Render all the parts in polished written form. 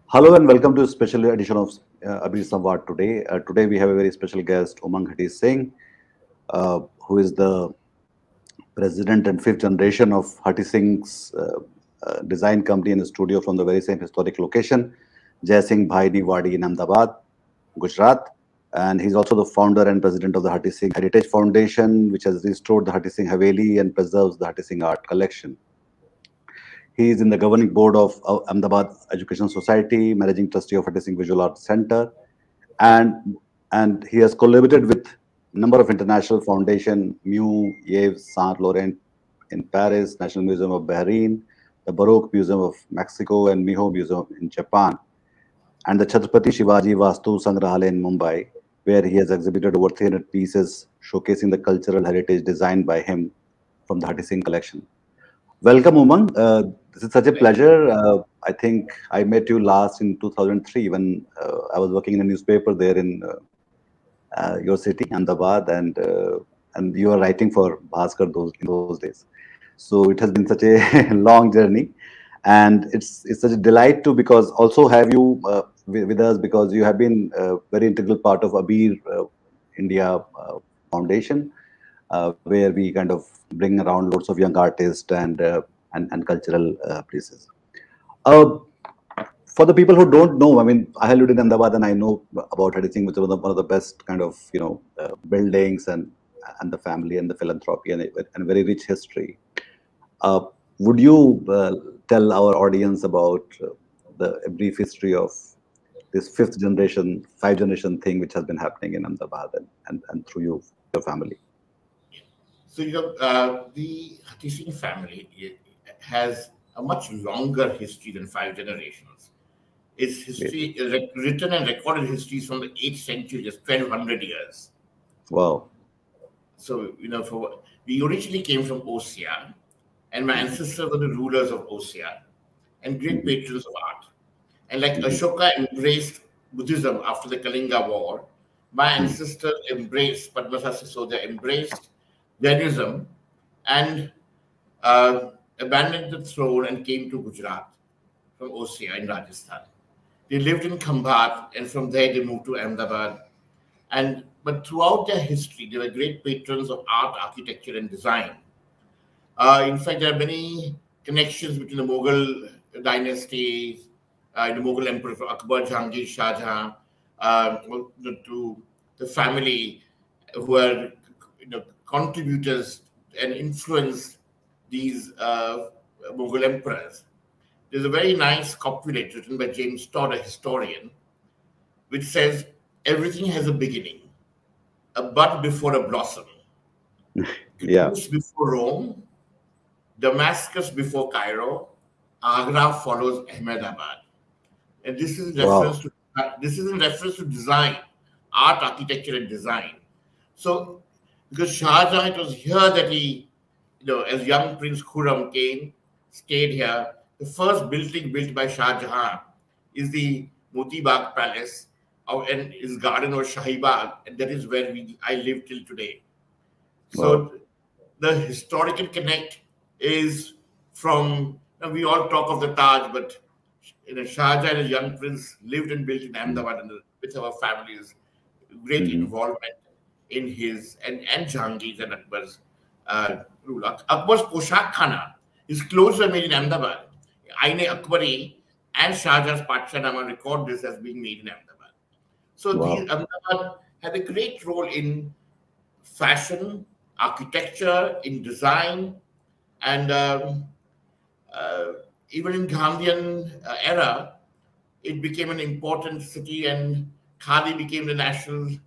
Hello and welcome to a special edition of Abhi Samvad today. Today we have a very special guest, Umang Hutheesing, who is the president and fifth generation of Har Singh's design company and studio from the very same historic location, Jai Singh Bhaini Wadi in Ahmedabad, Gujarat. And he's also the founder and president of the Har Singh Heritage Foundation, which has restored the Har Singh Haveli and preserves the Har Singh art collection. He is in the governing board of Ahmedabad Education Society, managing trustee of Har Singh Visual Arts Center, and he has collaborated with a number of international foundation, Yves Saint Laurent in Paris, National Museum of Bahrain, the Baroque Museum of Mexico, and Miho Museum in Japan, and the Chhatrapati Shivaji Vastu Sangrahalaya in Mumbai, where he has exhibited over 300 pieces showcasing the cultural heritage designed by him from the Har Singh collection. Welcome, Umang. This is such a pleasure. I think I met you last in 2003 when I was working in a newspaper there in your city, Ahmedabad, and you were writing for Bhaskar in those days. So it has been such a long journey, and it's such a delight to because also have you with us because you have been a very integral part of Abir India Foundation, where we kind of bring around lots of young artists and cultural places. Uh, for the people who don't know, I mean, I lived in Ahmedabad and I know about Har Singh, which is one of the best kind of buildings and the family and the philanthropy and a very rich history. Uh, would you tell our audience about a brief history of this five generation thing which has been happening in Ahmedabad and through your family? So, the Hutheesing family has a much longer history than five generations. Its history, written and recorded history, is from the 8th century, just 1200 years. Wow. So, we originally came from Ossia, and my ancestors were the rulers of Ossia and great patrons of art. And like Ashoka embraced Buddhism after the Kalinga War, my ancestors embraced, Padmasambhava Sisodia embraced Jainism and abandoned the throne and came to Gujarat from Ossia in Rajasthan. They lived in Khambat, and from there they moved to Ahmedabad. But throughout their history, they were great patrons of art, architecture, and design. In fact, there are many connections between the Mughal dynasties, the Mughal emperor Akbar, Jahangir, Shah Jahan, to the family who are contributors and influenced these Mughal emperors. There's a very nice copulate written by James Todd, a historian, which says, everything has a beginning, a bud before a blossom. Yeah. Before Rome, Damascus before Cairo, Agra follows Ahmedabad. And this is in reference to design, art, architecture, and design. So, because Shah Jahan, it was here that he, as young Prince Khurram came, stayed here. The first building built by Shah Jahan is the Moti Bagh Palace, and his garden was Shahi Bagh, and that is where I live till today. So the historical connect is from, we all talk of the Taj, but Shah Jahan, as young prince, lived and built in Ahmedabad with our families, great involvement in his and Jahangir's and Akbar's rule. Akbar's Poshak Khana, his clothes were made in Ahmedabad. Aine Akbari and Shah Jahan's Patshanama record this as being made in Ahmedabad. So Ahmedabad had a great role in fashion, architecture, in design, and even in Gandhian era, it became an important city, and Khadi became the national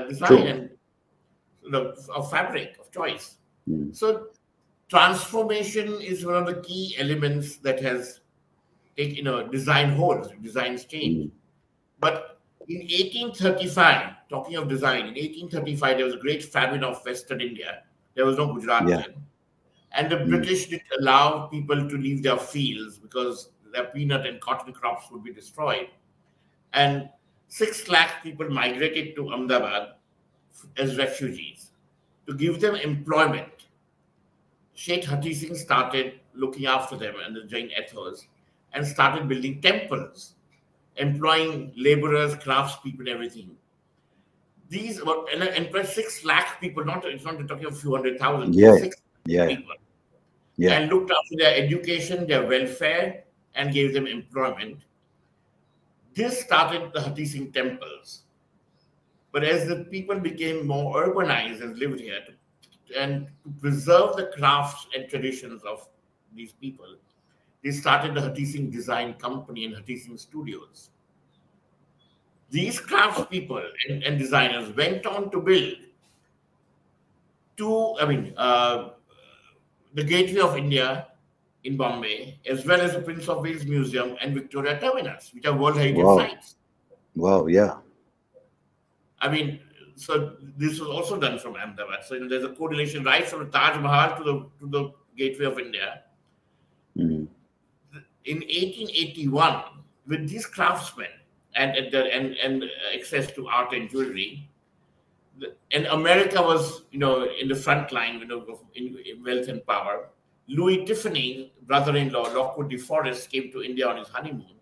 design and of fabric of choice. So transformation is one of the key elements that has taken, design holds, designs change. But in 1835, talking of design, in 1835, there was a great famine of Western India. There was no Gujarat then. And the British didn't allow people to leave their fields because their peanut and cotton crops would be destroyed. And 6 lakh people migrated to Ahmedabad as refugees to give them employment. Sheikh Hutheesing started looking after them and the Jain ethos and started building temples. employing laborers, craftspeople, everything. These were employed 6 lakh people. It's not talking of a few 100,000. Yeah. 6 Yeah. people. Yeah. And looked after their education, their welfare, and gave them employment. This started the Hutheesing temples. But as the people became more urbanized and lived here, and to preserve the crafts and traditions of these people, they started the Hutheesing Design Company and Hutheesing Studios. These craftspeople and designers went on to build the Gateway of India in Bombay, as well as the Prince of Wales Museum and Victoria Terminus, which are World Heritage sites. Wow, yeah. I mean, so this was also done from Ahmedabad. So there's a correlation right from the Taj Mahal to the Gateway of India. Mm-hmm. In 1881, with these craftsmen and access to art and jewelry, and America was, in the front line, in wealth and power. Louis Tiffany, brother-in-law, Lockwood DeForest, came to India on his honeymoon,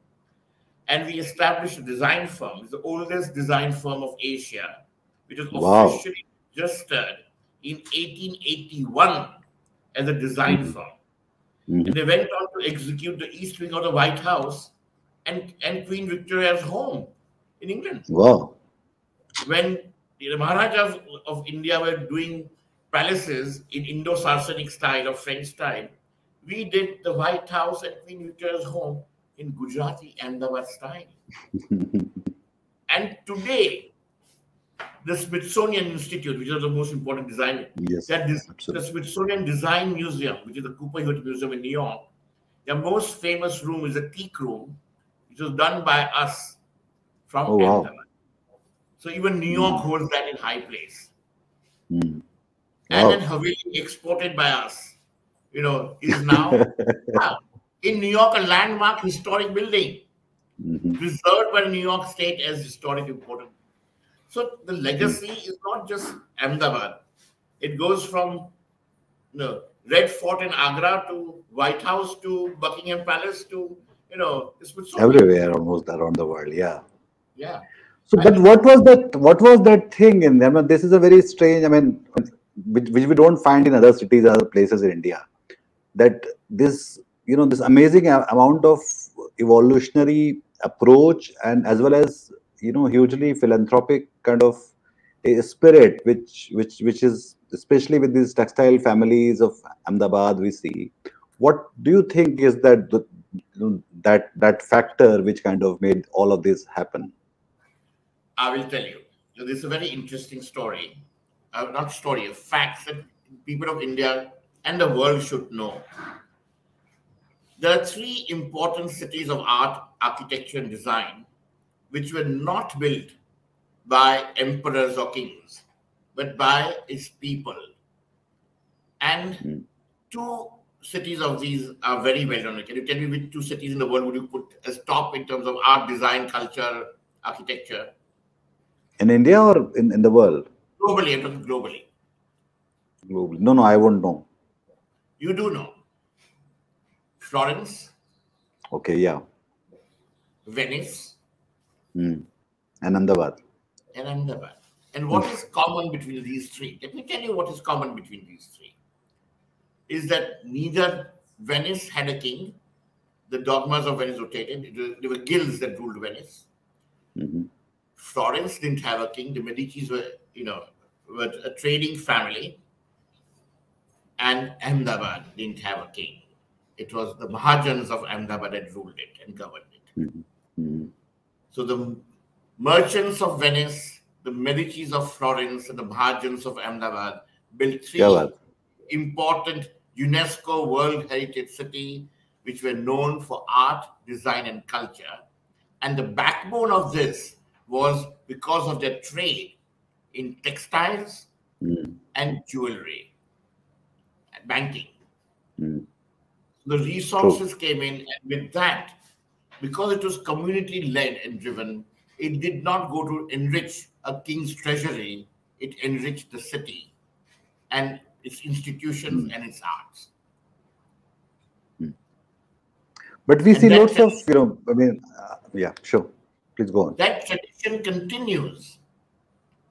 and we established a design firm. It's the oldest design firm of Asia, which was officially registered in 1881 as a design firm. And they went on to execute the East Wing of the White House and Queen Victoria's home in England. Wow. When the Maharajas of India were doing palaces in Indo-Saracenic style or French style, we did the White House and Queen Victoria's home in Gujarati Ahmedabad style. And today, the Smithsonian Institute, which is the most important design, the Smithsonian Design Museum, which is the Cooper Hewitt Museum in New York, their most famous room is a teak room, which was done by us from Ahmedabad. So even New York holds that in high place. And then Haveli, exported by us, is now in New York a landmark historic building, preserved by New York State as historic important. So the legacy is not just Ahmedabad. It goes from Red Fort in Agra to White House to Buckingham Palace to everywhere almost around the world. Yeah. Yeah. So, but what was that thing in them? This is a very strange, which we don't find in other cities, other places in India. That this, this amazing amount of evolutionary approach and as well as, hugely philanthropic kind of a spirit, which is especially with these textile families of Ahmedabad we see. What do you think is that that factor which kind of made all of this happen? I will tell you. This is a very interesting story. Not story, facts that people of India and the world should know. There are 3 important cities of art, architecture, and design which were not built by emperors or kings, but by its people. And 2 cities of these are very well known. Can you tell me which 2 cities in the world would you put as top in terms of art, design, culture, architecture? In India or in the world? Globally, I'm talking globally. Globally. No, I won't know. You do know. Florence. Okay, yeah. Venice. And Ahmedabad. And what is common between these 3? Let me tell you what is common between these 3. Is that neither Venice had a king. The dogmas of Venice rotated. There were guilds that ruled Venice. Florence didn't have a king. The Medicis were a trading family. And Ahmedabad didn't have a king. It was the Mahajans of Ahmedabad that ruled it and governed it. So the merchants of Venice, the Medicis of Florence, and the Mahajans of Ahmedabad built 3 important UNESCO World Heritage City, which were known for art, design, and culture. And the backbone of this was because of their trade in textiles and jewelry, and banking. The resources came in, and with that, because it was community-led and driven, it did not go to enrich a king's treasury. It enriched the city and its institutions and its arts. But we see lots of, yeah, sure. Please go on. That tradition continues.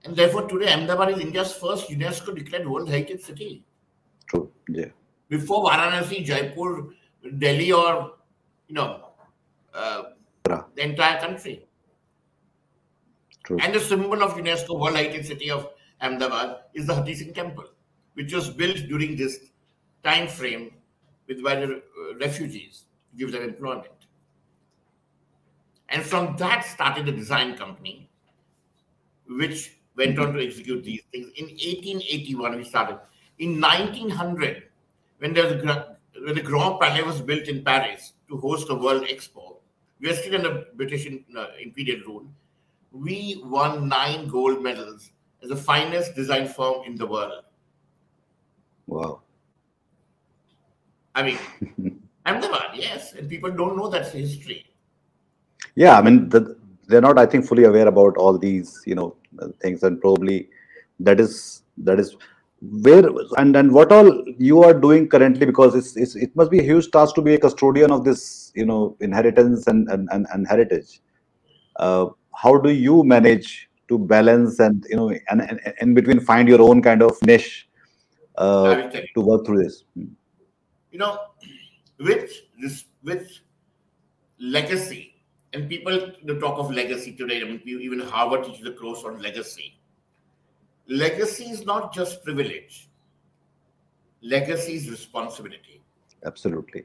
And therefore, today, Ahmedabad is India's first UNESCO declared World Heritage City. True. Yeah. Before Varanasi, Jaipur, Delhi, or, the entire country. True. And the symbol of UNESCO World Heritage City of Ahmedabad is the Har Singh Temple, which was built during this time frame by the refugees to give them employment. And from that started the design company, which went on to execute these things. In 1881, we started. In 1900, when the Grand Palais was built in Paris to host the World Expo, we are still under British imperial rule. We won 9 gold medals as the finest design firm in the world. Wow. I mean, Ahmedabad, yes, and people don't know that's history. Yeah, I mean, they're not, I think, fully aware about all these, things, and probably that is where and what all you are doing currently, because it must be a huge task to be a custodian of this, inheritance and heritage. How do you manage to balance and and in between find your own kind of niche I will tell you. to work through this? With legacy, and people talk of legacy today. I mean, even Harvard teaches a course on legacy. Legacy is not just privilege. Legacy is responsibility. Absolutely.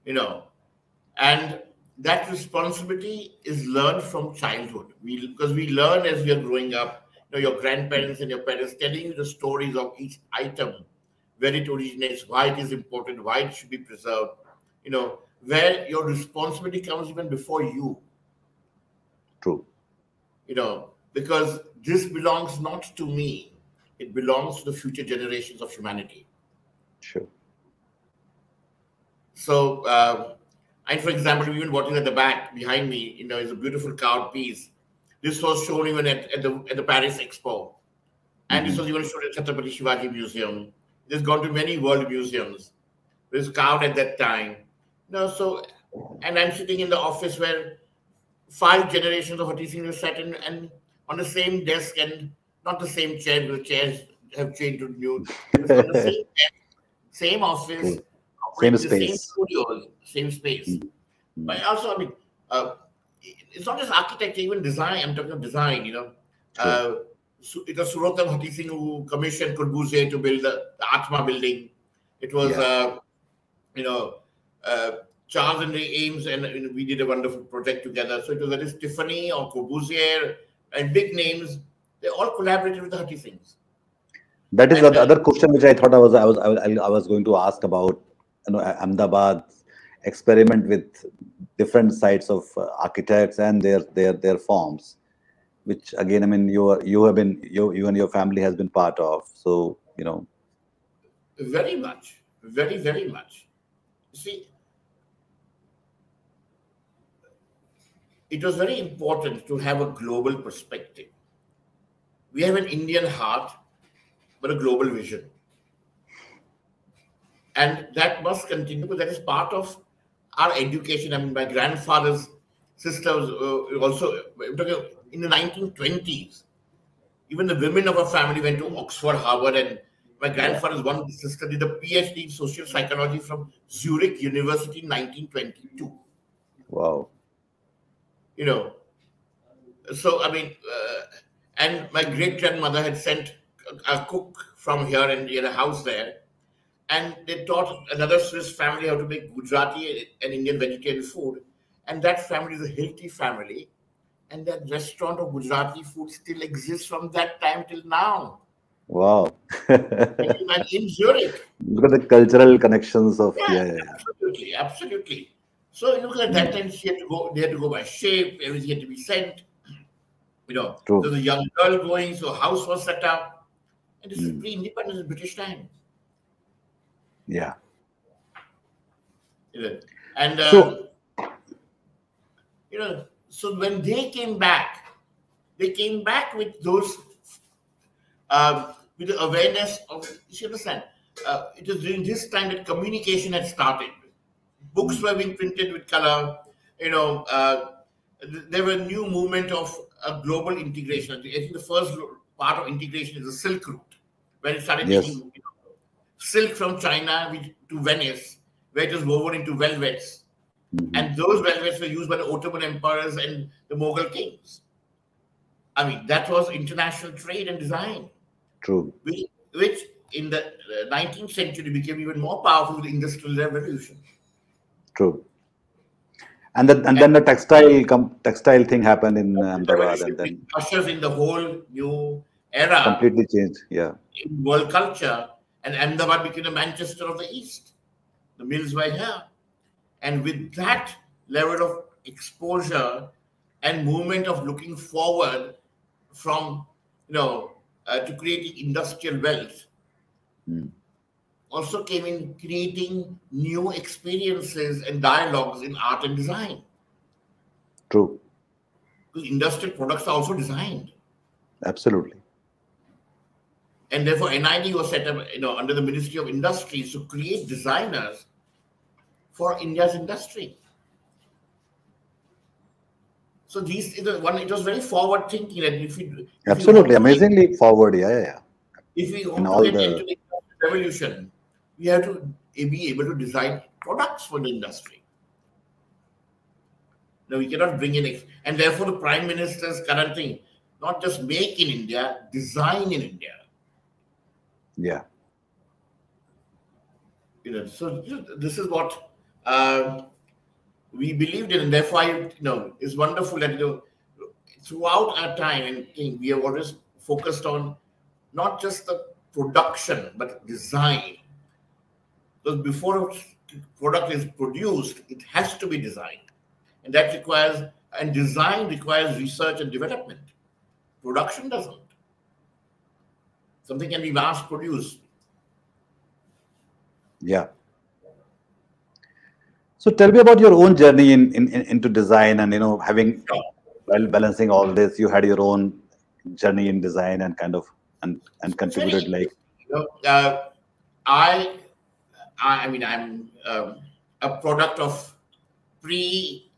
And that responsibility is learned from childhood. Because we learn as we are growing up. Your grandparents and your parents telling you the stories of each item, where it originates, why it is important, why it should be preserved. Where your responsibility comes even before you. True. Because this belongs not to me, it belongs to the future generations of humanity. Sure. So, and for example, even what is at the back behind me, is a beautiful carved piece. This was shown even at the Paris Expo, and this was even shown at Chhatrapati Shivaji Museum. It has gone to many world museums. It was carved at that time. So, and I'm sitting in the office where 5 generations of Har Singh were sat in, and on the same desk, and not the same chair, because chairs have changed to new. It's on the same desk, same office, same space, space, same studios, same space. But also, I mean, it's not just architecture, even design. I'm talking of design. It was Surottam Har Singh who commissioned Corbusier to build the Atma building. It was, Charles and Ray Ames, and we did a wonderful project together. So it was whether Tiffany or Corbusier and big names, they all collaborated with the Har Singhs. That is the other question which I thought I was going to ask about. Ahmedabad's experiment with different sites of architects and their forms, which again, I mean, you and your family has been part of. So very much, very, very much. See, it was very important to have a global perspective. We have an Indian heart, but a global vision. And that must continue, because that is part of our education. I mean, my grandfather's sisters also, in the 1920s, even the women of our family went to Oxford, Harvard, and my grandfather's one sister did a PhD in social psychology from Zurich University in 1922. Wow. So, I mean, and my great-grandmother had sent a cook from here, and he had a house there. And they taught another Swiss family how to make Gujarati and Indian vegetarian food. And that family is a Hilti family. And that restaurant of Gujarati food still exists from that time till now. Wow. In Zurich. Look at the cultural connections of Absolutely, absolutely. So at that time they had to go by shape, everything had to be sent. There was a young girl going, so a house was set up. And this is pre-independence British time. Yeah. And so when they came back with those with the awareness of, you understand, it was during this time that communication had started. Books were being printed with color, there were new movement of a global integration. I think the first part of integration is the Silk Route, where it started taking Yes. silk from China to Venice, where it was woven into velvets. Mhm. And those velvets were used by the Ottoman emperors and the Mughal kings. I mean, that was international trade and design, True. which in the 19th century became even more powerful with the Industrial Revolution. True. And then the textile thing happened in Ahmedabad, Revolution and then ushers in the whole new era completely changed. Yeah. in world culture, and Ahmedabad became the Manchester of the East. The mills were here. And with that level of exposure and movement of looking forward from, to creating industrial wealth, Mm. also came in creating new experiences and dialogues in art and design. True. Because industrial products are also designed. Absolutely. And therefore, NID was set up, under the Ministry of Industries to create designers for India's industry. So it was very forward thinking that Absolutely. Amazingly forward. Yeah. if we In want to all get into the the revolution, we have to be able to design products for the industry. Now we cannot bring in, and therefore the Prime Minister's current thing, not just make in India, design in India. yeah. So this is what we believed in, and therefore, it's wonderful that throughout our time and thing, we have always focused on not just the production but design. Because before a product is produced, it has to be designed, and design requires research and development. Production doesn't. Something can be mass produced. Yeah. So tell me about your own journey into design, and having, while balancing all this, you had your own journey in design and kind of and contributed like. I mean, I'm a product of pre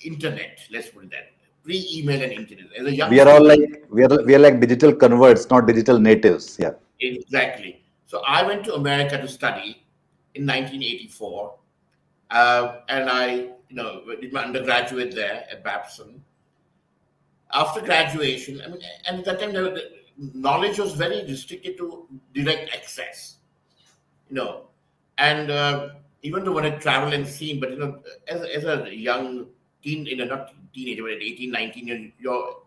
internet. Let's put it that way. Pre-email and internet. As a young We are all like we are like digital converts, not digital natives. Yeah. Exactly. So I went to America to study in 1984, and I, did my undergraduate there at Babson. After graduation, I mean, and at that time, the knowledge was very restricted to direct access, and even though when I travel and see, but as a young teen, not teenager, but at 18, 19, your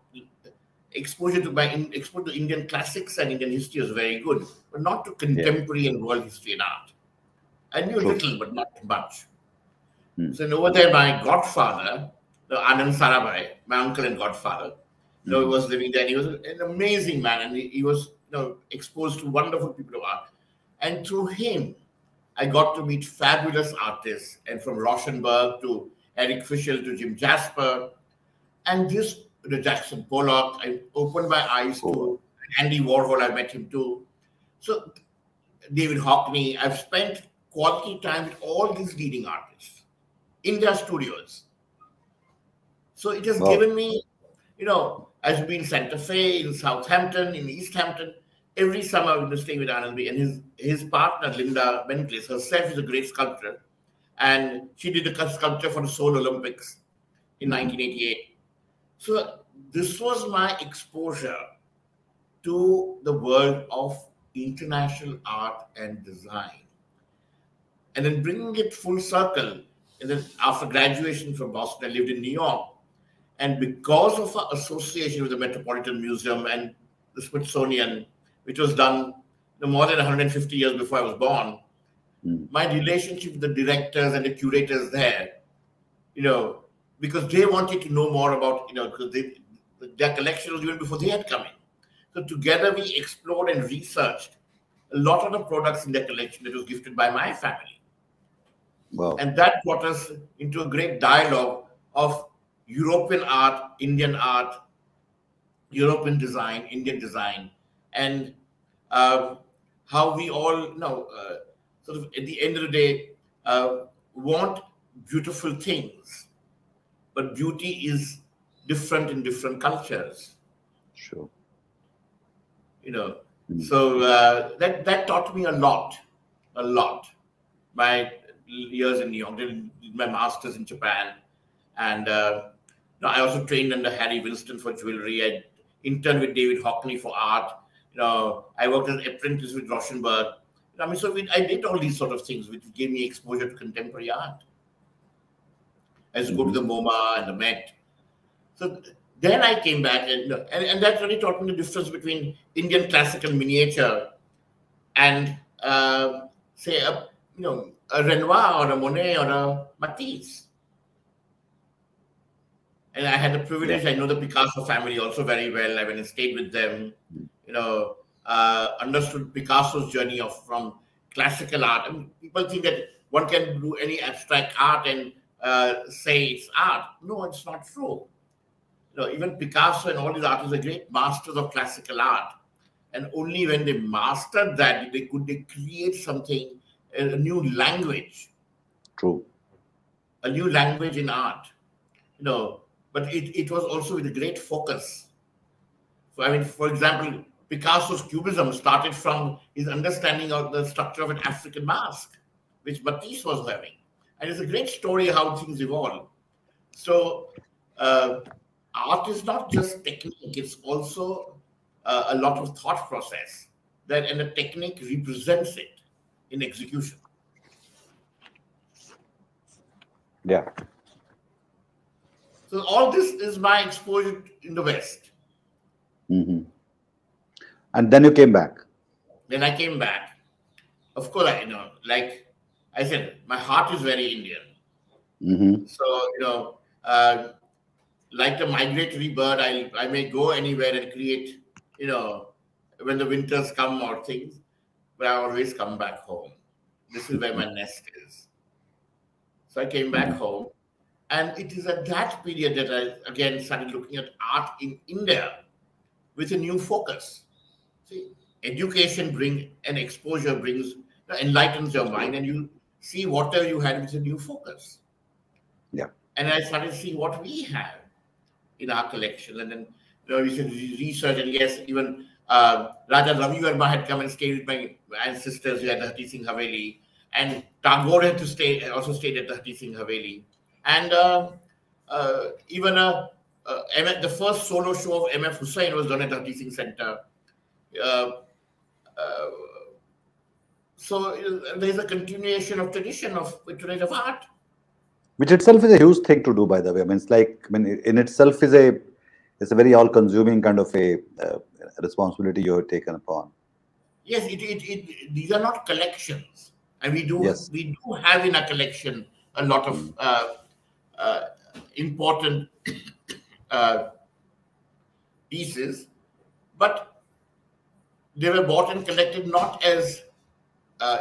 exposure to Indian classics and Indian history was very good, but not to contemporary and world history and art. I knew True. little, but not much. So over there, my godfather, Anand Sarabhai, my uncle and godfather, he was living there. And he was an amazing man, and he was exposed to wonderful people of art. And through him, I got to meet fabulous artists, and from Rauschenberg to Eric Fischel to Jim Jasper, and the Jackson Pollock. I opened my eyes to Andy Warhol. I met him too. So David Hockney. I've spent quality time with all these leading artists in their studios. So it has given me, I've been in Santa Fe, in Southampton, in East Hampton. Every summer I've been staying with Anand, and his partner, Linda Benclis, herself is a great sculptor. And she did the sculpture for the Seoul Olympics in 1988. So this was my exposure to the world of international art and design. And then bringing it full circle, and then after graduation from Boston, I lived in New York. And because of our association with the Metropolitan Museum and the Smithsonian, which was done more than 150 years before I was born, my relationship with the directors and the curators there, because they wanted to know more about, because their collection was even before they had come in. So together we explored and researched a lot of the products in their collection that was gifted by my family. Wow. And that brought us into a great dialogue of European art, Indian art, European design, Indian design, and how we all sort of at the end of the day want beautiful things, but beauty is different in different cultures. Sure. So that taught me a lot. My years in New York, did my master's in Japan, and I also trained under Harry Winston for jewelry. I interned with David Hockney for art. I worked as an apprentice with Rauschenberg. I did all these sort of things, which gave me exposure to contemporary art. I used to go to the MoMA and the Met. So then I came back, and that really taught me the difference between Indian classical miniature and, say, a Renoir or a Monet or a Matisse. And I had the privilege. I know the Picasso family also very well. I went and stayed with them. Understood Picasso's journey from classical art. I mean, people think that one can do any abstract art and say it's art. No, it's not true. Even Picasso and all these artists are great masters of classical art. And only when they mastered that, could they create something, a new language. True. A new language in art. But it was also with a great focus. So, for example, Picasso's Cubism started from his understanding of the structure of an African mask, which Matisse was having. And it's a great story how things evolve. So art is not just technique, it's also a lot of thought process, and the technique represents it in execution. Yeah. So all this is my exposure in the West. And then you came back. Then I came back. Of course, like I said, my heart is very Indian. So, like the migratory bird, I may go anywhere and create, when the winters come or things, but I always come back home. This is where my nest is. So I came back home. And it is at that period that I, again, started looking at art in India with a new focus. See, education brings and exposure enlightens your mind, and you see whatever you had with a new focus. Yeah. And I started to see what we have in our collection. And then we should research, and yes, even Raja Ravi Verma had come and stayed with my ancestors at the Har Singh Haveli, and Tagore had also stayed at the Har Singh Haveli. And even the first solo show of M.F. Hussain was done at the Har Singh Center. So there's a continuation of tradition of patronage of art. Which itself is a huge thing to do, by the way. In itself it's a very all-consuming kind of a responsibility you have taken upon. Yes, these are not collections, and we do have in our collection a lot of important pieces, but they were bought and collected not as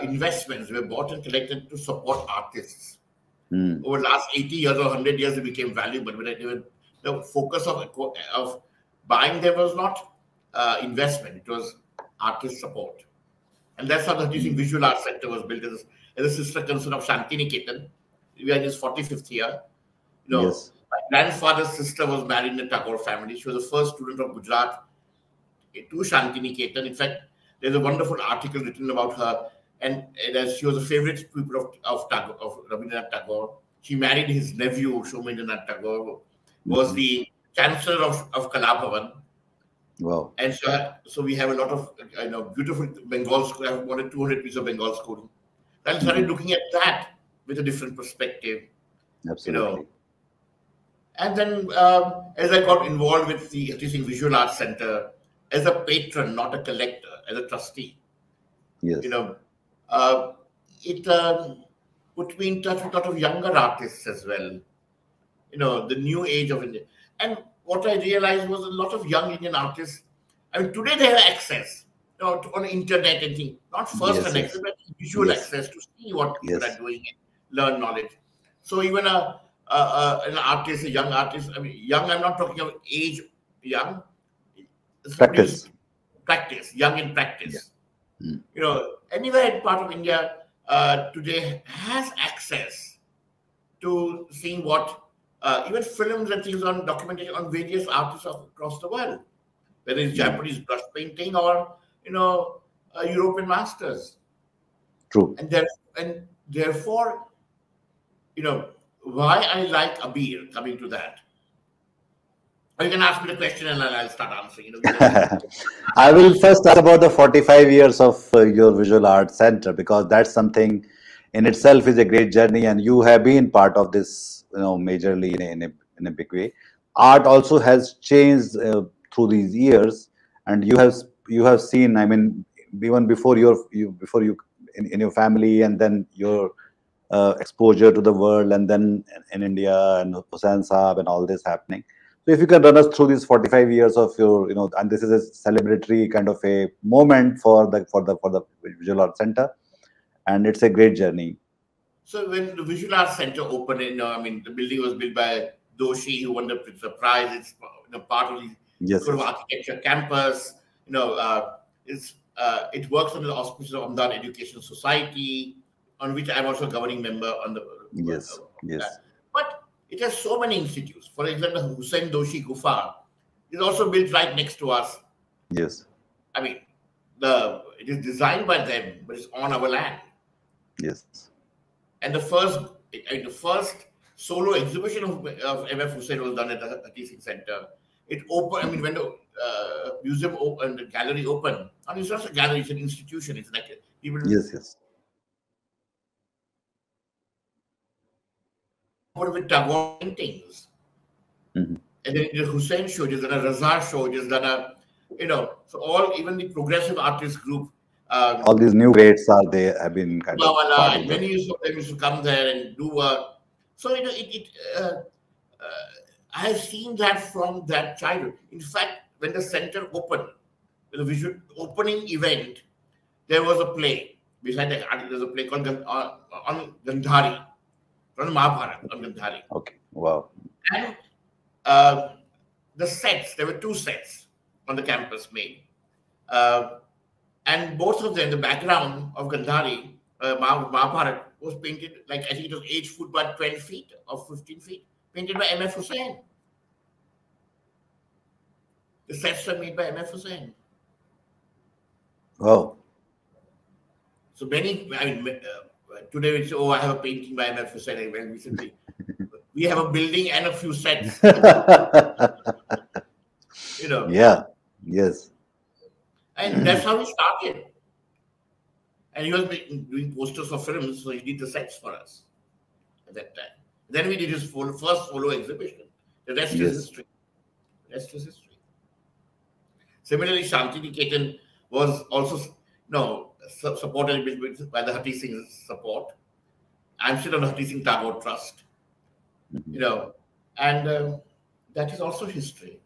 investments. They were bought and collected to support artists. Over the last 80 years or 100 years, it became valuable. But the focus of buying them was not investment. It was artist support. And that's how the Har Singh Visual Arts Center was built as a sister concern of Shantiniketan. We are in his 45th year. My grandfather's sister was married in the Tagore family. She was the first student of Gujarat to Shantiniketan. In fact, there's a wonderful article written about her. And as she was a favorite pupil of Rabindranath Tagore. She married his nephew, Shomendranath Tagore, was the chancellor of Kalabhavan. Wow. And so we have a lot of beautiful Bengal school. I have more than 200 pieces of Bengal schooling. I started looking at that with a different perspective. Absolutely. And then as I got involved with the Har Singh Visual Arts Center as a patron, not a collector, as a trustee. Yes. It put me in touch with a lot of younger artists as well. The new age of India. And what I realized was a lot of young Indian artists. Today they have access on the internet and things. Not first-hand access, but visual access to see what people are doing and learn knowledge. So even an artist, a young artist, young, I'm not talking of age young. Practice. Young in practice. Yeah. Anywhere in part of India today has access to seeing what even films and things on documentation on various artists across the world, whether it's Japanese brush painting or European masters. True. And therefore, why I like Abir, coming to that. Or you can ask me the question and I'll start answering. I will first ask about the 45 years of your visual art center, because that's something in itself is a great journey, and you have been part of this, majorly in a big way. Art also has changed through these years, and you have seen. I mean, even before you in your family, and then your exposure to the world, and then in India and Hussain Saab and all this happening. So if you can run us through these 45 years of your, and this is a celebratory kind of a moment for the Visual Art Center, and it's a great journey. So when the Visual Arts Center opened, the building was built by Doshi, who won the prize. It's part of the sort of architecture campus. It works under the auspices of Ahmedabad Education Society, on which I'm also a governing member on the. Yes. But it has so many institutes. For example, Hussain Doshi Gufa is also built right next to us. Yes. I mean, it is designed by them, but it's on our land. Yes. And the first solo exhibition of M.F. Hussain was done at the Har Singh Center. It opened. I mean, when the museum opened, the gallery opened. I mean, it's not a gallery; it's an institution. It's like people. Yes. With Tagore paintings, and then the Hussain show, there's done a Razar show, there's done a, so even the progressive artist group. All these new greats are there, have been kind of. And many of them used to come there and do work. So I have seen that from that childhood. In fact, when the center opened, the visual opening event, there was a play. Beside the art, there's a play called on Gandhari. From the Mahabharata on Gandhari. Okay. Wow. And the sets, there were 2 sets on the campus made. And both of them, the background of Gandhari, Mahabharata, was painted, like I think it was 8 foot by 12 feet or 15 feet, painted by M.F. Hussain. The sets were made by M.F. Hussain. Wow. So many, today we say, I have a painting by M.F. Hussain. Recently, we have a building and a few sets. Yeah. Yes. And that's how we started. And he was doing posters for films, so he did the sets for us at that time. Then we did his first solo exhibition. The rest is history. The rest is history. Similarly, Shanti Niketan was also supported by the Har Singh support. I'm still on the Har Singh Tagore Trust, and that is also history.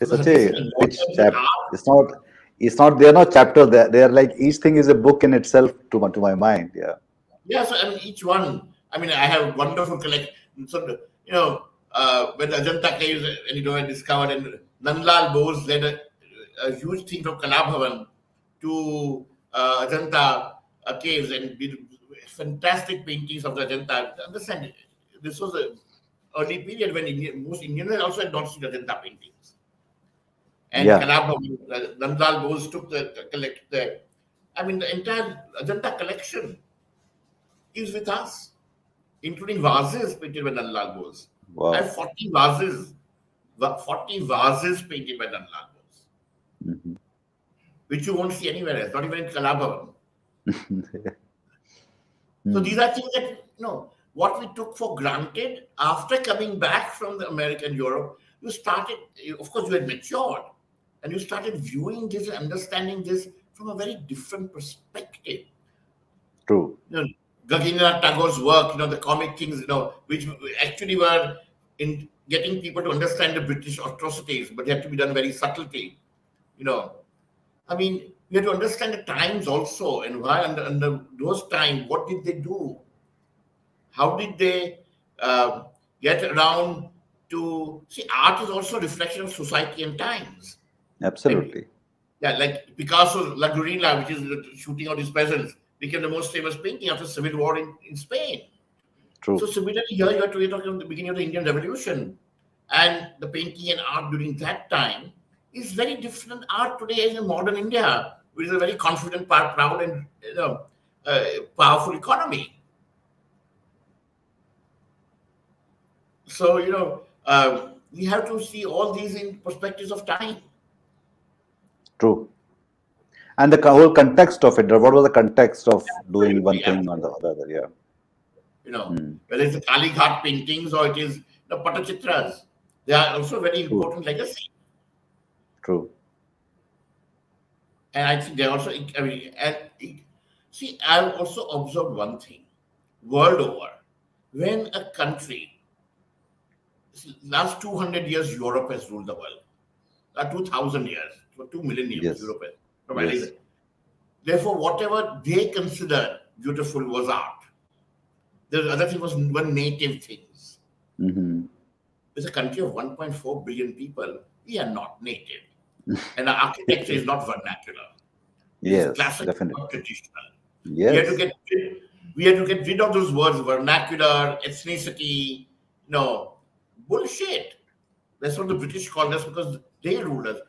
It's such a rich chapter. It's not. They are not chapters. They are like, each thing is a book in itself to my mind. Yeah. Yeah. So each one. I have wonderful collection. So when the Ajanta caves, and discovered, and Nandlal Bose led a huge team from Kalabhavan to Ajanta caves and did fantastic paintings of the Ajanta. Understand, this was an early period when most Indians also had not seen Ajanta paintings. And Kalabhavan, Nandlal Bose took the entire Ajanta collection is with us, including vases painted by Nandlal Bose. Wow. I have 40 vases painted by Nandlal Bose. Which you won't see anywhere else, not even in Kalabhavan. So these are things that, what we took for granted after coming back from the America and Europe, of course, you had matured, and you started viewing this and understanding this from a very different perspective. True. Gagindranath Tagore's work, the comic things, which actually were in getting people to understand the British atrocities, but they had to be done very subtly. We have to understand the times also, and why under those times, what did they do? How did they get around to see? Art is also a reflection of society and times. Absolutely. Like Picasso's La Gurina, which is the shooting of his peasants, became the most famous painting after the Civil War in Spain. So similarly, here you're talking about the beginning of the Indian Revolution, and the painting and art during that time is very different art today as in modern India, which is a very confident, proud, and powerful economy. So we have to see all these in perspectives of time. True. And the whole context of it. What was the context of doing one thing or the other? Yeah. Whether it's the Kali Ghat paintings or it is the Patachitras, they are also very important legacy. True. And I think they also, see, I've also observed one thing, world over, when a country, last 200 years, Europe has ruled the world. 2,000 years, for 2 million years, Europe has. Therefore, whatever they considered beautiful was art. The other thing were native things. It's a country of 1.4 billion people. We are not native. And our architecture is not vernacular. Yes, classical, definitely. Traditional. Yes. We had to get rid of those words, vernacular, ethnicity, bullshit. That's what the British called us because they ruled us.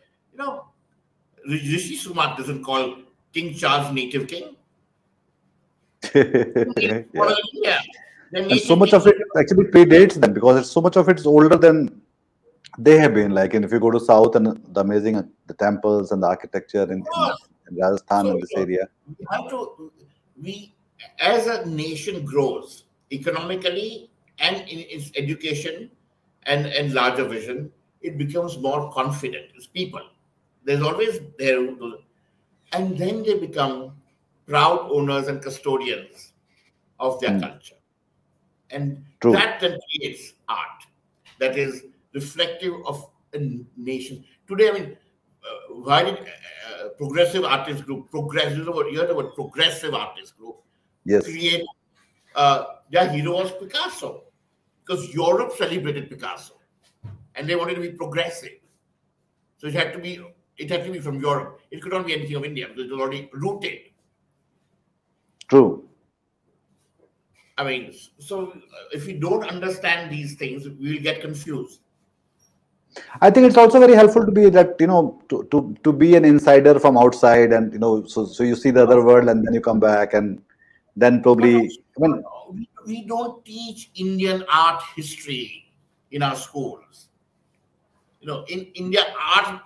Rishi Sunak doesn't call King Charles native king. Yeah. And so much of it actually predates them because so much of it's older than they have been. Like, if you go to South and the amazing the temples and the architecture in Rajasthan and this area. We as a nation grows economically and in its education and larger vision, it becomes more confident. It's people. There's always there, and then they become proud owners and custodians of their culture. And that then creates art that is reflective of a nation. Today, why did progressive artist group, you heard the word progressive artist group, create their hero was Picasso? Because Europe celebrated Picasso and they wanted to be progressive. So it had to be from Europe. It could not be anything of India because it was already rooted. True. So if we don't understand these things, we will get confused. I think it's also very helpful to be that, to be an insider from outside and, so you see the other world and then you come back and then probably. We don't teach Indian art history in our schools. In India, art,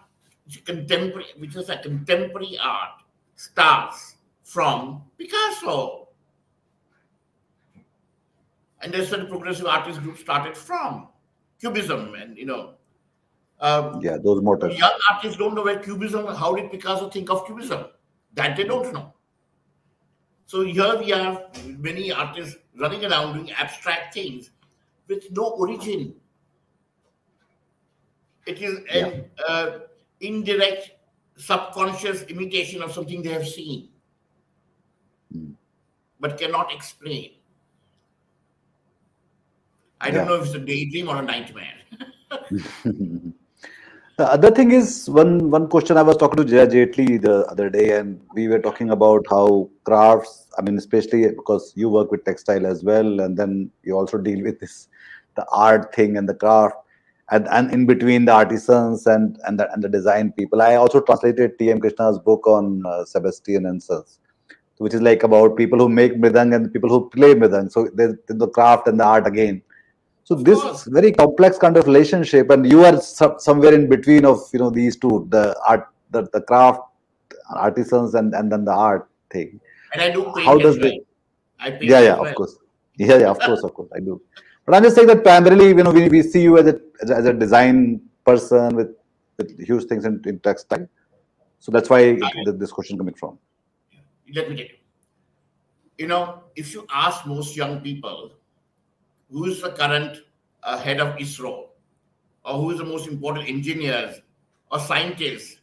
contemporary, which is a contemporary art, starts from Picasso. And that's where the progressive artist group started from. Cubism and, those motors. Young artists don't know where Cubism, how did Picasso think of Cubism? That they don't know. So here we have many artists running around doing abstract things with no origin. It is an indirect, subconscious imitation of something they have seen, but cannot explain. I don't know if it's a daydream or a nightmare. The other thing is one question I was talking to Jay Jaitley the other day, and we were talking about how crafts, especially because you work with textile as well, and then you also deal with the art thing and the craft, and in between the artisans and the design people. I also translated T.M. Krishna's book on Sebastian and Sons, which is like about people who make mridang and people who play mridang. So there's the craft and the art again. So this very complex kind of relationship, and you are somewhere in between of these two, the art, the craft, artisans, and then the art thing. And I do paint. How does it? I paint. Of course. Of course, I do. But I'm just saying that primarily, we see you as a design person with huge things in textile. So that's why this question coming from. Let me tell you. If you ask most young people, who is the current head of ISRO, or who is the most important engineers or scientists,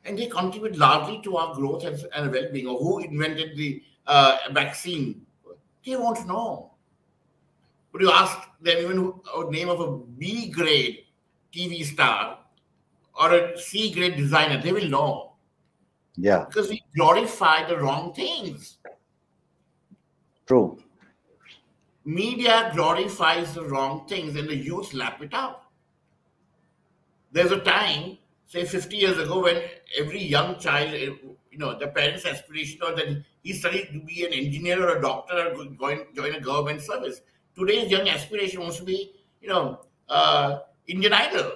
and they contribute largely to our growth and well-being, or who invented the vaccine, they won't know. But you ask them even a name of a B-grade TV star or a C-grade designer, they will know. Yeah. Because we glorify the wrong things. True. Media glorifies the wrong things and the youth lap it up. There's a time, say 50 years ago, when every young child, the parents' aspiration was that he studied to be an engineer or a doctor or join a government service. Today's young aspiration wants to be, Indian Idol.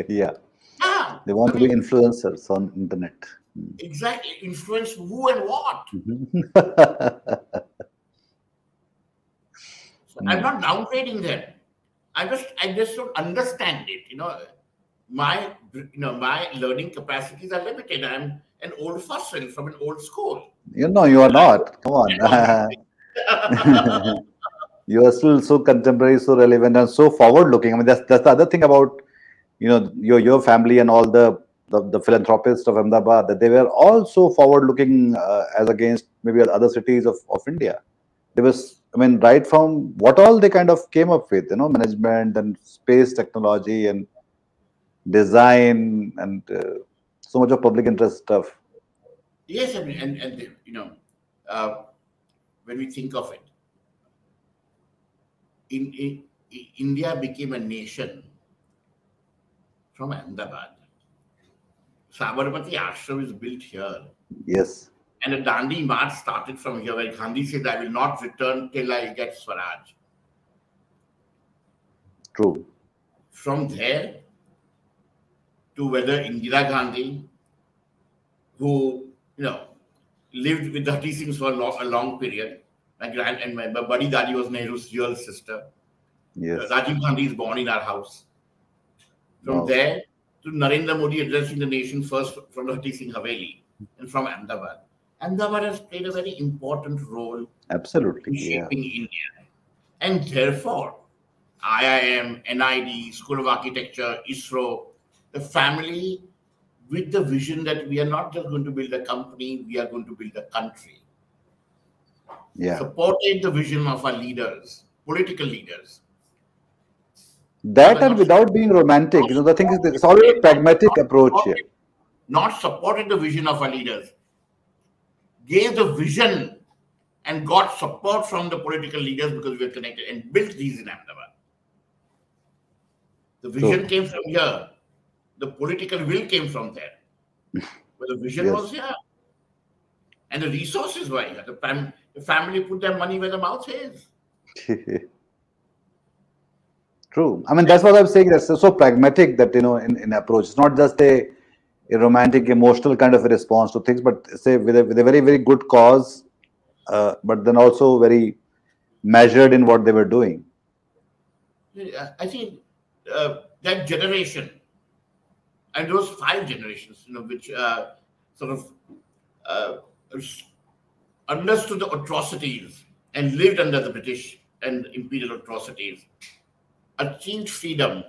Yeah. Yeah. They want to be influencers on internet. Exactly. Influence who and what. So I'm not downgrading them. I just don't understand it. My learning capacities are limited. I'm an old fossil from an old school. You are not. Come on. You are still so contemporary, so relevant, and so forward-looking. I mean, that's the other thing about your family and all the philanthropists of Ahmedabad, that they were all so forward-looking as against maybe other cities of India. There was, I mean, right from what all they kind of came up with, management and space technology and design and so much of public interest stuff. Yes, I mean, when we think of it, India became a nation from Ahmedabad. Sabarmati Ashram is built here. Yes. And the Dandi March started from here, where Gandhi said, I will not return till I get Swaraj. True. From there to whether Indira Gandhi, who, lived with the Har Singhs for a long period. My buddy Dadi was Nehru's real sister. Yes. Rajiv Gandhi is born in our house. From there to Narendra Modi addressing the nation first from the Har Singh Haveli and from Ahmedabad. Ahmedabad has played a very important role absolutely in shaping India. And therefore, IIM, NID, School of Architecture, ISRO, the family with the vision that we are not just going to build a company, we are going to build a country. Yeah. Supported the vision of our leaders, political leaders. That and without being romantic, the thing is, it's always a pragmatic approach here. Not supported the vision of our leaders, gave the vision and got support from the political leaders because we were connected and built these in Ahmedabad. The vision came from here. The political will came from there. But the vision was here. And the resources were here. The family put their money where the mouth is. True. I mean, that's what I'm saying. That's so pragmatic that, in approach. It's not just a romantic, emotional kind of a response to things, but say with a very, very good cause, but then also very measured in what they were doing. I think that generation, and those 5 generations, which sort of understood the atrocities and lived under the British and imperial atrocities, achieved freedom,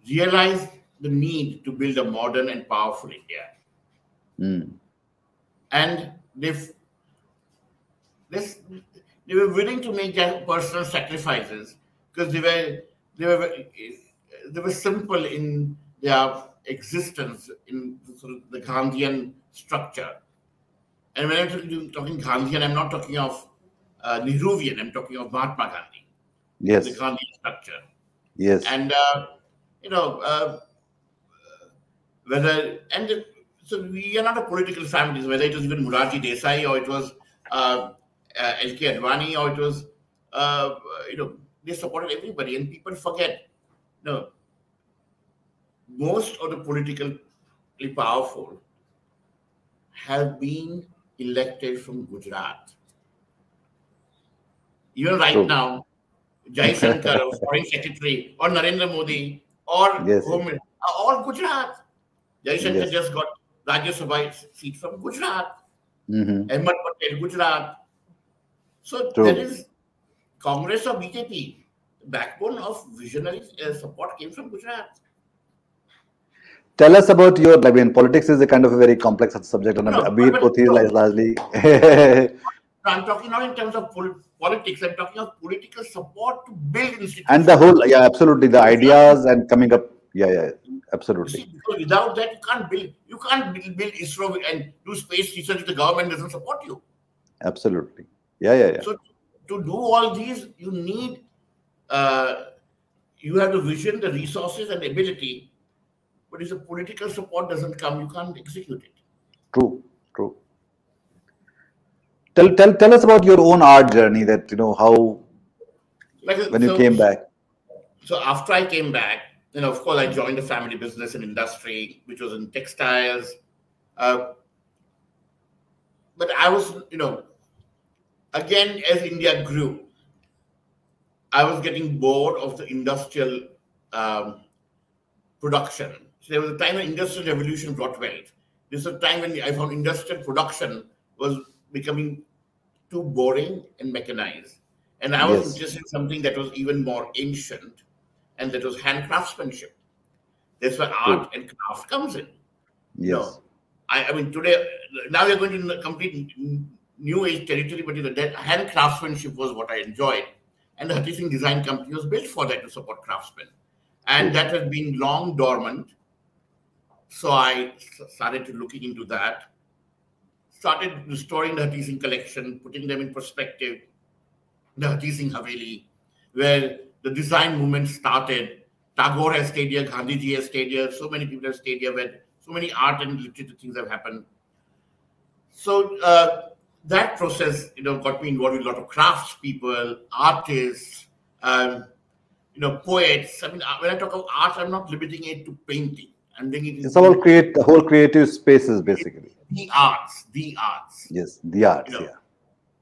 realized the need to build a modern and powerful India. And they were willing to make their personal sacrifices because they were simple in their existence in sort of the Gandhian structure. And when I'm talking Gandhian, I'm not talking of Nehruvian, I'm talking of Mahatma Gandhi. Yes. The Gandhian structure. Yes. And, so we are not a political family, whether it was even Morarji Desai or it was L.K. Advani or it was, they supported everybody and people forget. Most of the politically powerful have been elected from Gujarat. Even right now, Jai Shankar, or Foreign Secretary, or Narendra Modi, or Home, are all Gujarat. Jai Shankar just got Rajya Sabha seat from Gujarat. Ahmed Patel, Gujarat. So there is Congress or BJP. The backbone of visionary support came from Gujarat. Tell us about your, I mean, politics is a kind of a very complex subject, and Abir Pothi is largely. I'm talking not in terms of politics, I'm talking of political support to build institutions. And the whole, absolutely, the ideas and coming up, absolutely. See, because without that, you can't build ISRO and do space research if the government doesn't support you. Absolutely. Yeah, yeah, yeah. So to do all these, you need, you have the vision, the resources, and the ability. But if the political support doesn't come, you can't execute it. True, true. Tell us about your own art journey. That how Like when you came back. so after I came back, of course, I joined the family business and industry, which was in textiles. Uh, but I was, again, as India grew, I was getting bored of the industrial um, production. So there was a time when industrial revolution brought wealth. This was a time when I found industrial production was becoming too boring and mechanized. And I was Yes, interested in something that was even more ancient, and that was hand craftsmanship. That's where true. art and craft comes in. You Yes, know, I mean, today, now we're going to complete new age territory, but that hand craftsmanship was what I enjoyed. And the Har Singh Design Company was built for that, to support craftsmen. And true. that has been long dormant. So I started to looking into that, started restoring the Har Singh collection, putting them in perspective, the Har Singh Haveli, where the design movement started. Tagore has stayed here, Gandhiji has stayed here, so many people have stayed here, where so many art and literature things have happened. So that process, got me involved with a lot of crafts people, artists, um, poets. I mean, when I talk of art, I'm not limiting it to painting. I'm bringing it It's all in create the whole creative spaces basically. the arts, Yes, the you arts. know, Yeah,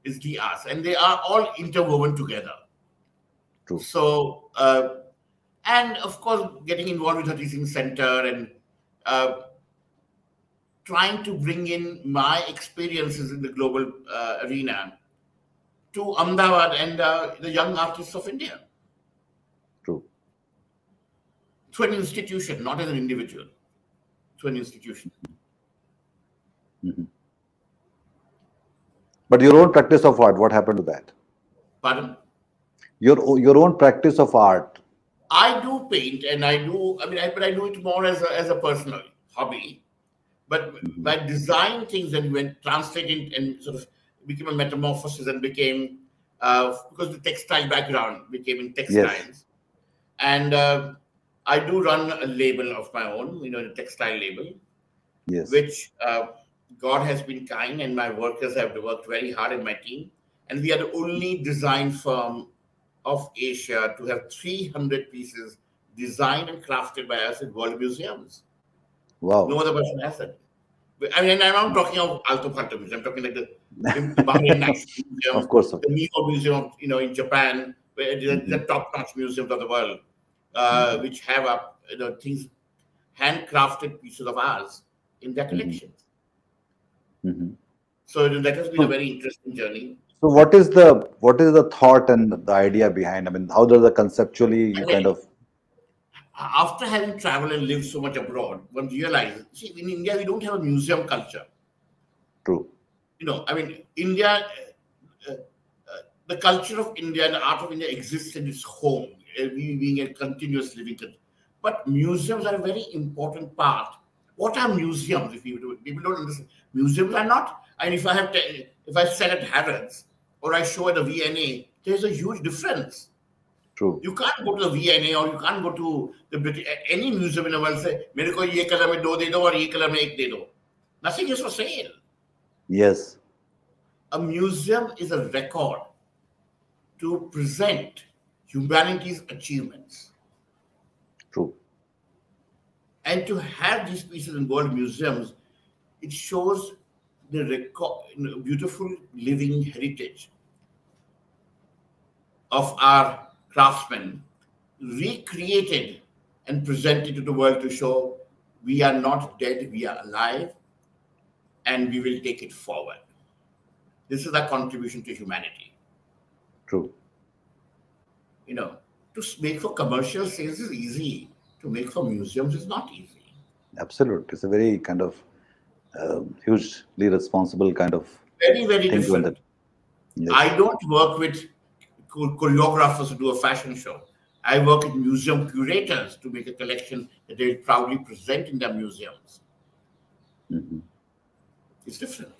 is the arts, and they are all interwoven together. true. So, and of course, getting involved with the teaching center and uh, trying to bring in my experiences in the global arena to Ahmedabad and the young artists of India True. through an institution, not as an individual, through an institution. Mhm. But your own practice of art, what happened to that? Pardon? Your own practice of art. I do paint, and I do. I mean, but I do it more as a personal hobby. But Mhm. by design things and went translated and sort of became a metamorphosis and became because the textile background became in Yes, textiles, and I do run a label of my own, a textile label, yes. which God has been kind, and my workers have worked very hard in my team. And we are the only design firm of Asia to have 300 pieces designed and crafted by us in world museums. No Wow. other person has it. I mean, and I'm not talking of Alto Phantom Museum. I'm talking like the Bahrain National Of Museum, course. the Miho Museum, in Japan, where the Mhm. top-notch museums of the world, Mhm. which have up, things, handcrafted pieces of ours in their Mhm. collections. Mhm. So that has been a So, very interesting journey. so what is the thought and the idea behind? I mean, how does the conceptually I you kind mean, of after having traveled and lived so much abroad, one realizes, see, in India, we don't have a museum culture. true? I mean, India, uh, the culture of India and the art of India exists in its home, we being a continuous living country. But museums are a very important part. What are museums? If people don't understand, museums are not. And if I sell at Harrods or I show at a VNA, there's a huge difference. True. You can't go to the VNA or you can't go to the British, any museum in the world say, मेरे को ये colour में 2 दे दो और ये colour में 1 दे दो. Nothing is for sale. Yes. A museum is a record to present humanity's achievements. True. And to have these pieces in world museums, it shows the beautiful living heritage of our craftsmen, recreated and presented to the world to show we are not dead, we are alive, and we will take it forward. This is our contribution to humanity. True. To make for commercial sales is easy. To make for museums is not easy. Absolute. It's a very kind of hugely responsible kind of Very, very thing to different. undertake. Yes. I don't work with choreographers to do a fashion show. I work with museum curators to make a collection that they proudly present in their museums. Mhm. It's different.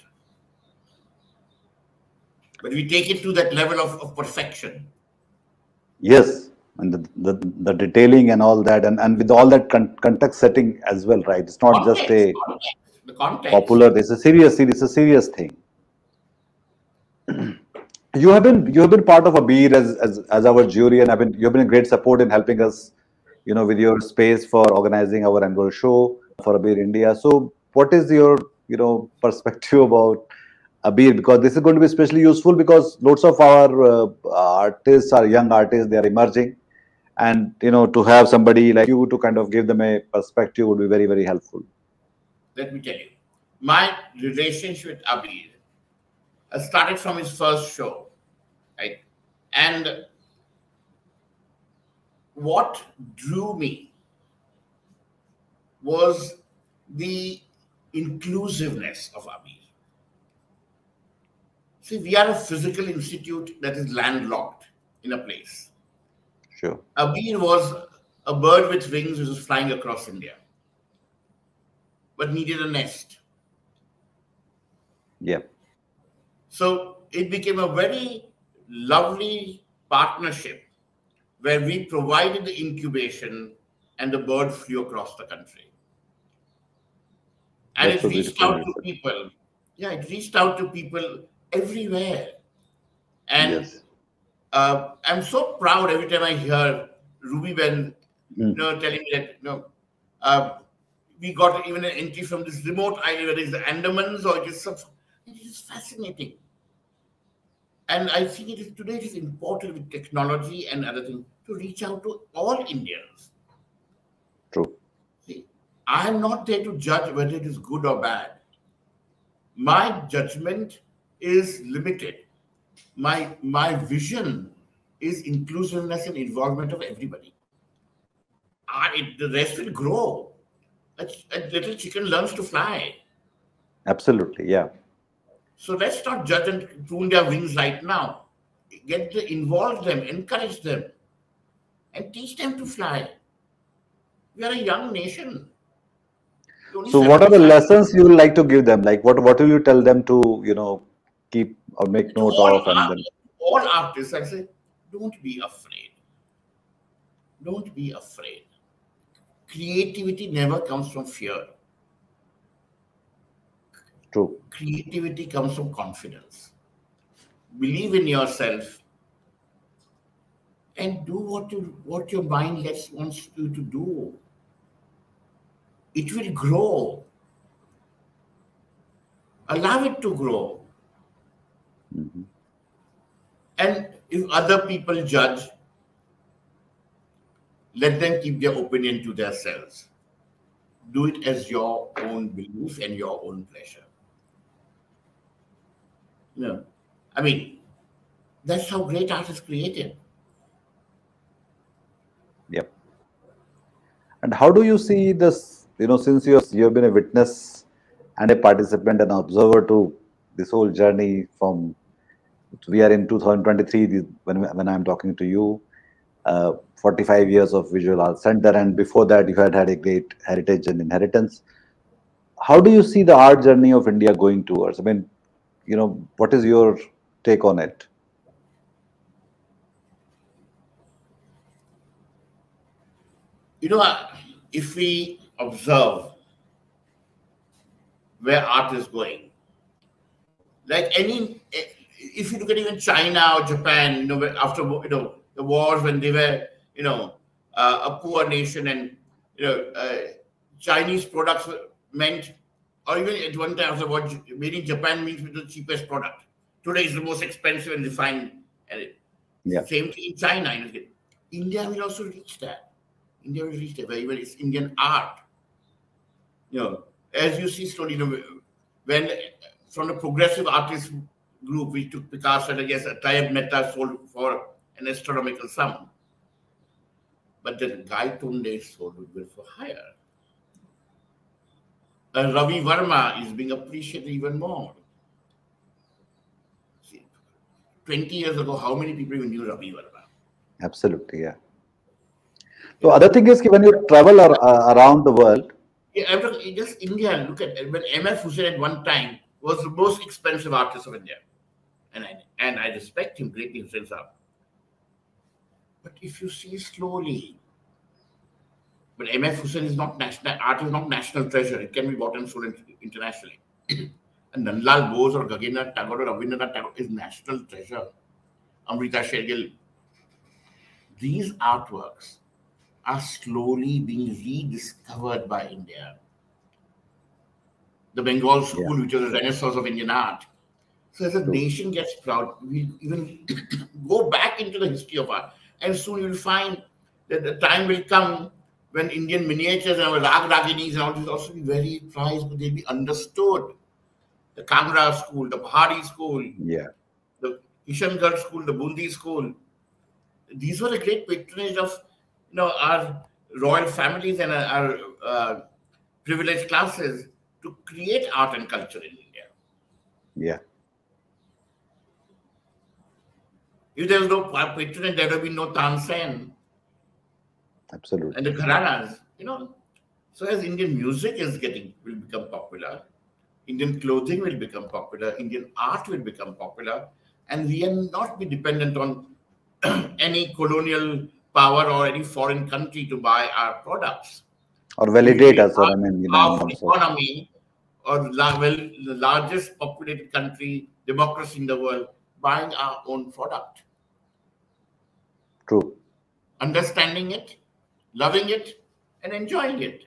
but we take it to that level of perfection. Yes, and the detailing and all that, and with all that context setting as well, right? It's not just Context, a the context. popular. It's a serious thing. You have been part of ABIR as our jury, and you've been a great support in helping us, with your space for organizing our annual show for ABIR India. So, what is your perspective about ABIR? Because this is going to be especially useful because lots of our artists are young artists; they are emerging, and to have somebody like you to kind of give them a perspective would be very, very helpful. Let me tell you, my relationship with Abir started from his first show, right? And what drew me was the inclusiveness of Abir. See, we are a physical institute that is landlocked in a place. Sure. Abir was a bird with wings which was flying across India, but needed a nest. Yeah. So it became a very lovely partnership where we provided the incubation and the bird flew across the country. And That's it so reached beautiful. out to people. Yeah, it reached out to people everywhere. And Yes. I'm so proud every time I hear Ruby Ben telling me that we got even an entry from this remote island, whether it's the Andamans or it is fascinating. And I think today it is important with technology and other things to reach out to all Indians. True. See, I am not there to judge whether it is good or bad. My judgment is limited. My vision is inclusiveness and involvement of everybody. The rest will grow. A little chicken learns to fly. Absolutely. Yeah. So let's not judge and prune their wings right now. Involve them, encourage them, and teach them to fly. We are a young nation. So, what are the lessons you would like to give them? Like, what will you tell them to keep or make To note of, and then all artists, I say, don't be afraid. Don't be afraid. Creativity never comes from fear. true. Creativity comes from confidence. Believe in yourself and do what your mind wants you to do. It will grow. Allow it to grow. Mm-hmm. And if other people judge, let them keep their opinion to themselves. Do it as your own belief and your own pleasure. I mean, that's how great art is created. Yep. And how do you see this? Since you've been a witness and a participant and observer to this whole journey from we are in 2023 when I'm talking to you. 45 years of Visual Arts Center, and before that you had a great heritage and inheritance. How do you see the art journey of India going towards? I mean, what is your take on it? If we observe where art is going, like if you look at even China or Japan, after the wars when they were a poor nation, and Chinese products meant, or even at one time after what made in Japan means the cheapest product. Today is the most expensive and refined. Yeah. Same thing in China. India will also reach that. India will reach that, where it's Indian art. As you see slowly, when from the progressive artist group, we took Picasso, and I guess Tayyab Mehta sold for an astronomical sum. But the Guy Tunde sold it for higher. Ravi Verma is being appreciated even more. See, 20 years ago, how many people even knew Ravi Verma? Absolutely, yeah. So other thing is when you travel around the world. Yeah, just India. Look at when M.F. Hussain at one time was the most expensive artist of India, and I respect him greatly himself up. But if you see slowly, but M.F. Hussain is not national, art is not national treasure. It can be bought and sold internationally. And Nandlal Bose or Gaginath Tagore or Rabindranath Tagore is national treasure. Amrita Shergill. These artworks are slowly being rediscovered by India. The Bengal School, which was a renaissance of Indian art. So as a nation gets proud, we even go back into the history of art. And soon you'll find that the time will come when Indian miniatures and Rag Raginis and all this also be very prized, but they'll be understood. The Kangra school, the Pahari school, the Kishangarh school, the Bundi school. These were a great patronage of our royal families and our privileged classes to create art and culture in India. Yeah. If there was no patronage, there would have been no Tansen. Absolutely. And the Gharanas, So as Indian music will become popular, Indian clothing will become popular, Indian art will become popular, and we will not be dependent on any colonial power or any foreign country to buy our products. Or validate us, or economy, or the largest populated country, democracy in the world, buying our own product. True. Understanding it, loving it, and enjoying it.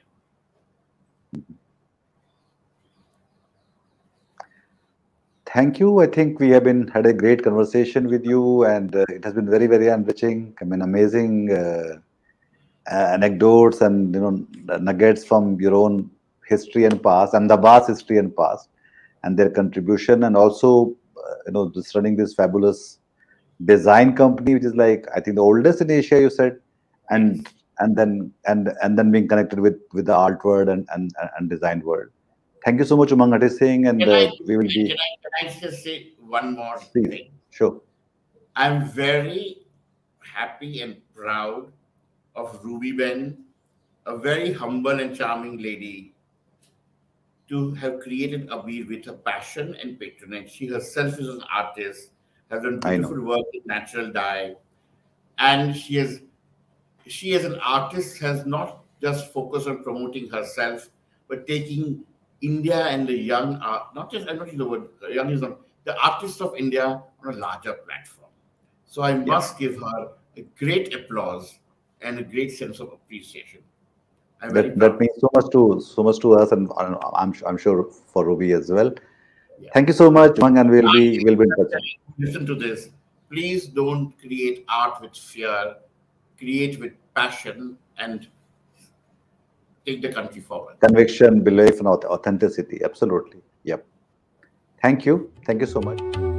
Thank you. I think we have had a great conversation with you, and it has been very, very enriching. I mean, amazing anecdotes and nuggets from your own history and past, and the vast history and past, and their contribution, and also just running this fabulous design company, which is like I think the oldest in Asia, you said, and then being connected with the art world and design world. Thank you so much, Umang Hutheesing, and we will be. Can I just say one more thing? Sure. I'm very happy and proud of Ruby Ben, a very humble and charming lady, to have created Abir with her passion and patronage. She herself is an artist, has done beautiful work with natural dye, and she as an artist has not just focused on promoting herself, but taking India and the young art, I'm not using the word young, is not, the artists of India on a larger platform. So I must give her a great applause and a great sense of appreciation. That means so much to us, and I'm sure for Ruby as well. Yeah. Thank you so much, Umang, and we'll be in touch. Listen to this. Please don't create art with fear. Create with passion and take the country forward. Conviction, belief, and authenticity. Absolutely. Yep. Thank you. Thank you so much.